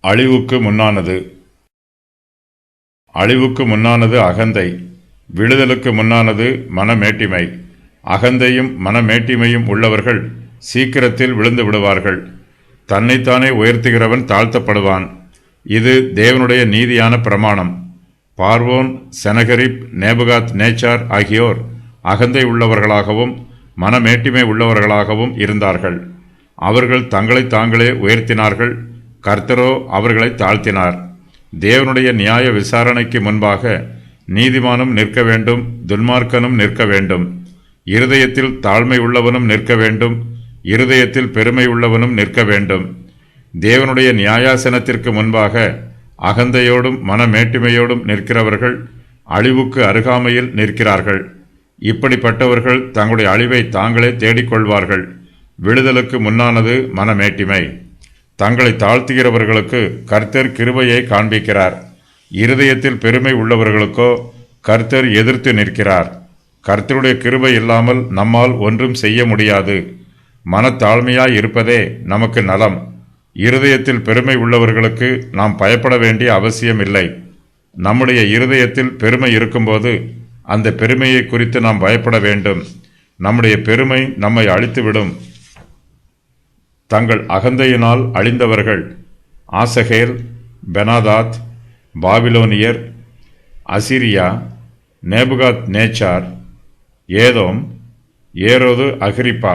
அழிவுக்கு முன்னானது. அழிவுக்கு முன்னானது அகந்தை, விழுதலுக்கு முன்னானது மனமேட்டிமை. அகந்தையும் மனமேட்டிமையும் உள்ளவர்கள் சீக்கிரத்தில் விழுந்து விடுவார்கள். தன்னைத்தானே உயர்த்துகிறவன் தாழ்த்தப்படுவான். இது தேவனுடைய நீதியான பிரமாணம். பார்வோன், செனகரிப், நேபுகாத் நேச்சார் ஆகியோர் அகந்தை உள்ளவர்களாகவும் மனமேட்டிமை உள்ளவர்களாகவும் இருந்தார்கள். அவர்கள் தங்களை தாங்களே உயர்த்தினார்கள், கர்த்தரோ அவர்களை தாழ்த்தினார். தேவனுடைய நியாய விசாரணைக்கு முன்பாக நீதிமானும் நிற்க வேண்டும், துன்மார்க்கனும் நிற்க வேண்டும். இருதயத்தில் தாழ்மை உள்ளவனும் நிற்க வேண்டும், இருதயத்தில் பெருமை உள்ளவனும் நிற்க வேண்டும். தேவனுடைய நியாயாசனத்திற்கு முன்பாக அகந்தையோடும் மனமேட்டிமையோடும் நிற்கிறவர்கள் அழிவுக்கு அருகாமையில் நிற்கிறார்கள். இப்படிப்பட்டவர்கள் தங்களுடைய அழிவை தாங்களே தேடிக்கொள்வார்கள். விழுதலுக்கு முன்னானது மனமேட்டிமை. தங்களை தாழ்த்துகிறவர்களுக்கு கர்த்தர் கிருபையை காண்பிக்கிறார். இருதயத்தில் பெருமை உள்ளவர்களுக்கோ கர்த்தர் எதிர்த்து நிற்கிறார். கர்த்தருடைய கிருபை இல்லாமல் நம்மால் ஒன்றும் செய்ய முடியாது. மனத்தாழ்மையாய் இருப்பதே நமக்கு நலம். இருதயத்தில் பெருமை உள்ளவர்களுக்கு நாம் பயப்பட வேண்டிய அவசியம் இல்லை. நம்முடைய இருதயத்தில் பெருமை இருக்கும்போது அந்த பெருமையை குறித்து நாம் பயப்பட வேண்டும். நம்முடைய பெருமை நம்மை அழித்துவிடும். தங்கள் அகந்தையினால் அழிந்தவர்கள் ஆசகேல், பெனாதாத், பாபிலோனியர், அசிரியா, நேபுகாத் நேச்சார், ஏதோம், ஏரோது அகிரிப்பா